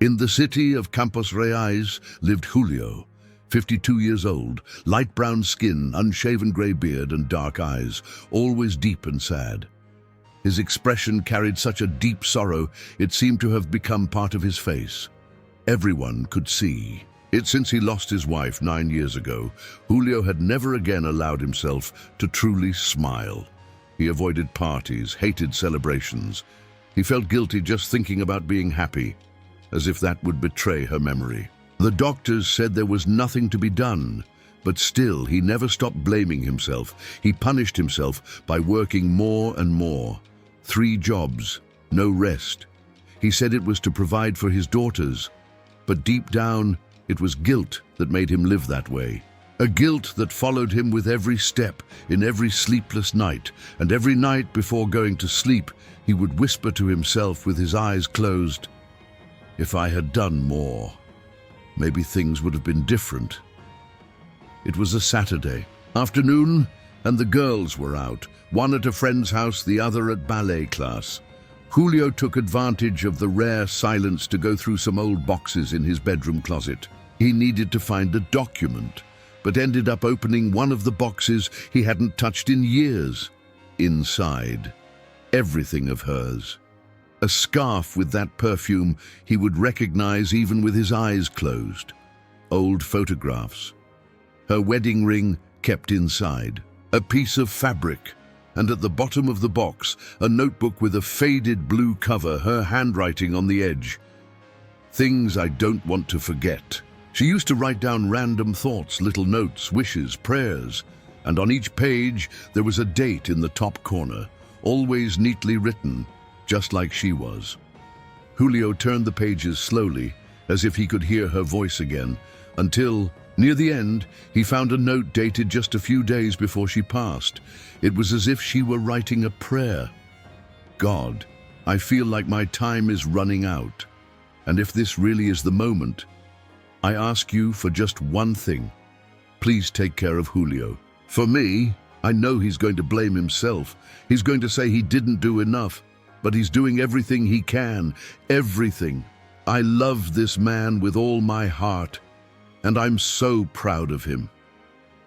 In the city of Campos Reais lived Julio, 52 years old, light brown skin, unshaven grey beard and dark eyes, always deep and sad. His expression carried such a deep sorrow, it seemed to have become part of his face. Everyone could see it. Since he lost his wife 9 years ago, Julio had never again allowed himself to truly smile. He avoided parties, hated celebrations. He felt guilty just thinking about being happy, as if that would betray her memory. The doctors said there was nothing to be done, but still he never stopped blaming himself. He punished himself by working more and more. 3 jobs, no rest. He said it was to provide for his daughters, but deep down, it was guilt that made him live that way. A guilt that followed him with every step, in every sleepless night, and every night before going to sleep, he would whisper to himself with his eyes closed, "If I had done more, maybe things would have been different." It was a Saturday afternoon, and the girls were out, one at a friend's house, the other at ballet class. Julio took advantage of the rare silence to go through some old boxes in his bedroom closet. He needed to find a document, but ended up opening one of the boxes he hadn't touched in years. Inside, everything of hers. A scarf with that perfume he would recognize even with his eyes closed. Old photographs. Her wedding ring kept inside. A piece of fabric. And at the bottom of the box, a notebook with a faded blue cover, her handwriting on the edge. "Things I don't want to forget." She used to write down random thoughts, little notes, wishes, prayers, and on each page there was a date in the top corner, always neatly written, just like she was. Julio turned the pages slowly, as if he could hear her voice again, until, near the end, he found a note dated just a few days before she passed. It was as if she were writing a prayer. "God, I feel like my time is running out. And if this really is the moment, I ask you for just one thing. Please take care of Julio. For me, I know he's going to blame himself. He's going to say he didn't do enough, but he's doing everything he can, everything. I love this man with all my heart, and I'm so proud of him.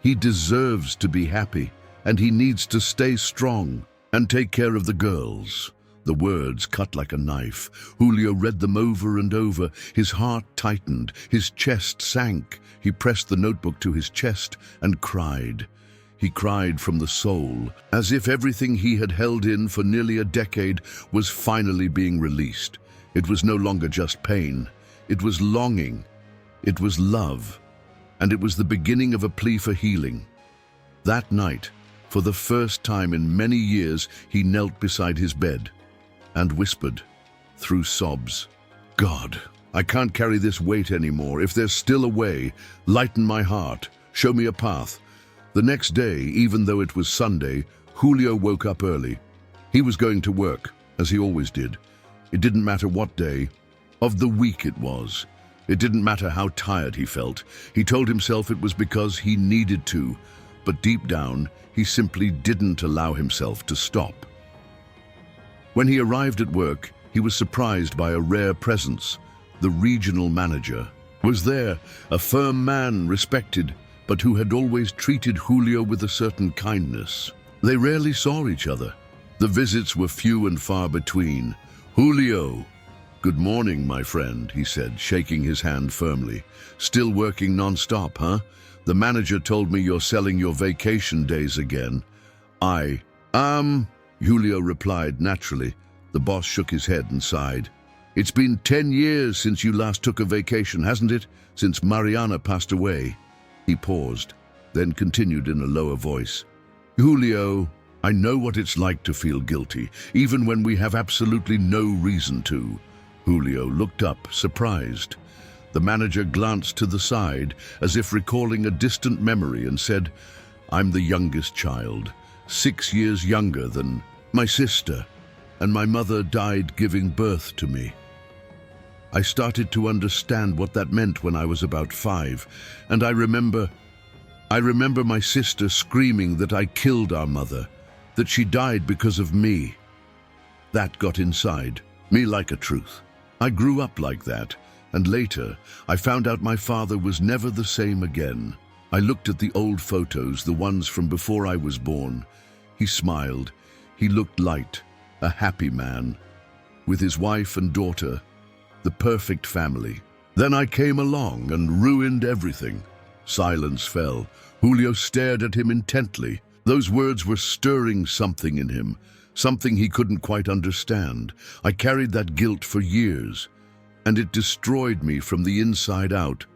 He deserves to be happy, and he needs to stay strong and take care of the girls." The words cut like a knife. Julio read them over and over. His heart tightened, his chest sank. He pressed the notebook to his chest and cried. He cried from the soul, as if everything he had held in for nearly a decade was finally being released. It was no longer just pain. It was longing. It was love. And it was the beginning of a plea for healing. That night, for the first time in many years, he knelt beside his bed and whispered, through sobs, "God, I can't carry this weight anymore. If there's still a way, lighten my heart. Show me a path." The next day, even though it was Sunday, Julio woke up early. He was going to work, as he always did. It didn't matter what day of the week it was. It didn't matter how tired he felt. He told himself it was because he needed to, but deep down, he simply didn't allow himself to stop. When he arrived at work, he was surprised by a rare presence. The regional manager was there, a firm man, respected, but who had always treated Julio with a certain kindness. They rarely saw each other. The visits were few and far between. "Julio, good morning, my friend," he said, shaking his hand firmly. "Still working non-stop, huh? The manager told me you're selling your vacation days again." Julio replied naturally. The boss shook his head and sighed. "It's been 10 years since you last took a vacation, hasn't it? Since Mariana passed away." He paused, then continued in a lower voice. "Julio, I know what it's like to feel guilty, even when we have absolutely no reason to." Julio looked up, surprised. The manager glanced to the side, as if recalling a distant memory, and said, "I'm the youngest child, 6 years younger than my sister, and my mother died giving birth to me. I started to understand what that meant when I was about 5, and I remember my sister screaming that I killed our mother, that she died because of me. That got inside me like a truth. I grew up like that, And later, I found out my father was never the same again. I looked at the old photos, the ones from before I was born. He smiled. He looked light, a happy man, with his wife and daughter, the perfect family. Then I came along and ruined everything. Silence fell. Julio stared at him intently. Those words were stirring something in him, something he couldn't quite understand. I carried that guilt for years, and it destroyed me from the inside out.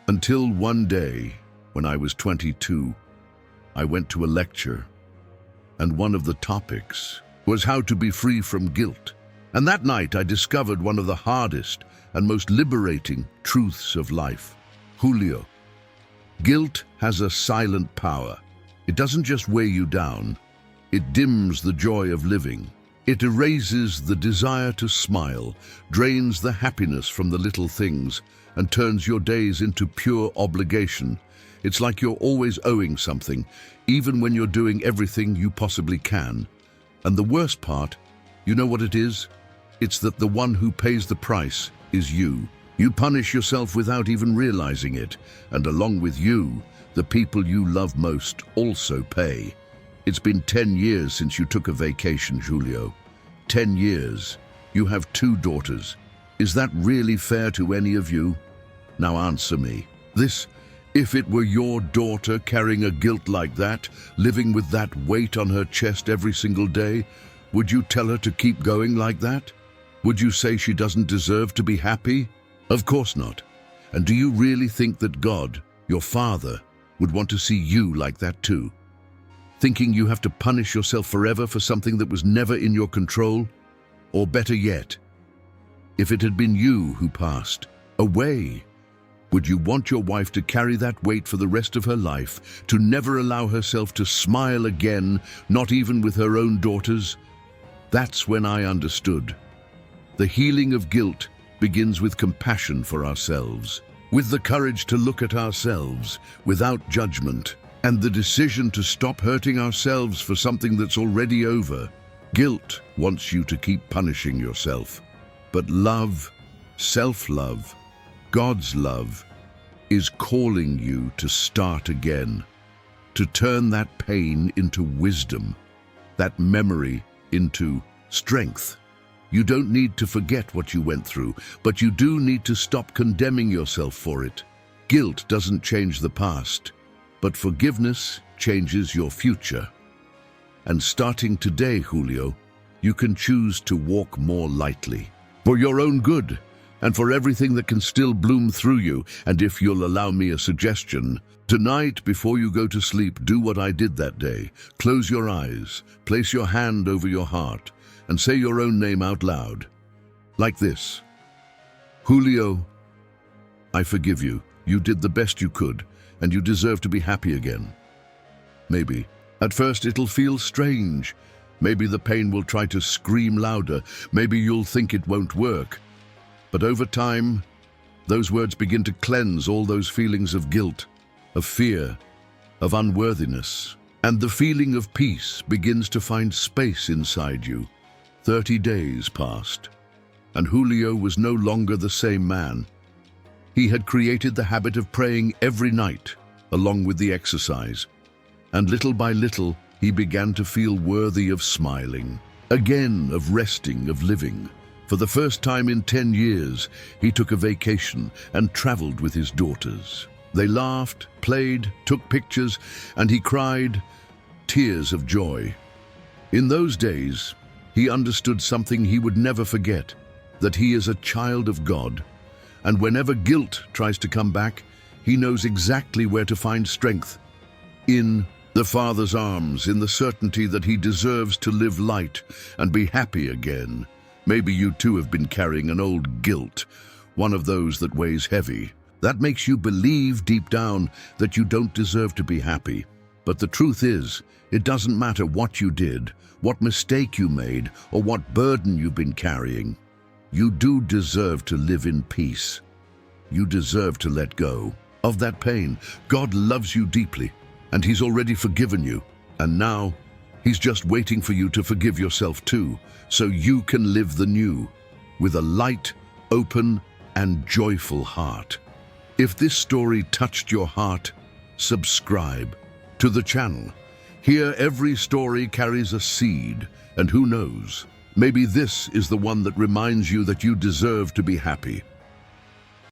Until one day, when I was 22, I went to a lecture, and one of the topics was how to be free from guilt. And that night I discovered one of the hardest and most liberating truths of life. Julio, guilt has a silent power. It doesn't just weigh you down, it dims the joy of living. It erases the desire to smile, drains the happiness from the little things, and turns your days into pure obligation. It's like you're always owing something, even when you're doing everything you possibly can. And the worst part, you know what it is? It's that the one who pays the price is you. You punish yourself without even realizing it, and along with you, the people you love most also pay. It's been 10 years since you took a vacation, Julio. 10 years. You have 2 daughters. Is that really fair to any of you? Now answer me. If it were your daughter carrying a guilt like that, living with that weight on her chest every single day, would you tell her to keep going like that? Would you say she doesn't deserve to be happy? Of course not. And do you really think that God, your Father, would want to see you like that too? Thinking you have to punish yourself forever for something that was never in your control? Or better yet, if it had been you who passed away, would you want your wife to carry that weight for the rest of her life, to never allow herself to smile again, not even with her own daughters? That's when I understood. The healing of guilt begins with compassion for ourselves, with the courage to look at ourselves without judgment, and the decision to stop hurting ourselves for something that's already over. Guilt wants you to keep punishing yourself. But love, self-love, God's love, is calling you to start again, to turn that pain into wisdom, that memory into strength. You don't need to forget what you went through, but you do need to stop condemning yourself for it. Guilt doesn't change the past, but forgiveness changes your future. And starting today, Julio, you can choose to walk more lightly. For your own good, and for everything that can still bloom through you. And if you'll allow me a suggestion, tonight before you go to sleep, do what I did that day. Close your eyes, place your hand over your heart, and say your own name out loud. Like this: Julio, I forgive you. You did the best you could, and you deserve to be happy again. Maybe. At first it'll feel strange. Maybe the pain will try to scream louder. Maybe you'll think it won't work. But over time, those words begin to cleanse all those feelings of guilt, of fear, of unworthiness. And the feeling of peace begins to find space inside you. 30 days passed, and Julio was no longer the same man. He had created the habit of praying every night, along with the exercise. And little by little, he began to feel worthy of smiling, again of resting, of living. For the first time in 10 years, he took a vacation and traveled with his daughters. They laughed, played, took pictures, and he cried tears of joy. In those days, he understood something he would never forget, that he is a child of God. And whenever guilt tries to come back, he knows exactly where to find strength. In the Father's arms, in the certainty that he deserves to live light and be happy again. Maybe you too have been carrying an old guilt, one of those that weighs heavy. That makes you believe deep down that you don't deserve to be happy. But the truth is, it doesn't matter what you did, what mistake you made, or what burden you've been carrying. You do deserve to live in peace. You deserve to let go of that pain. God loves you deeply, and He's already forgiven you. And now, He's just waiting for you to forgive yourself too, so you can live the new, with a light, open and joyful heart. If this story touched your heart, subscribe to the channel. Here, every story carries a seed, and who knows, maybe this is the one that reminds you that you deserve to be happy.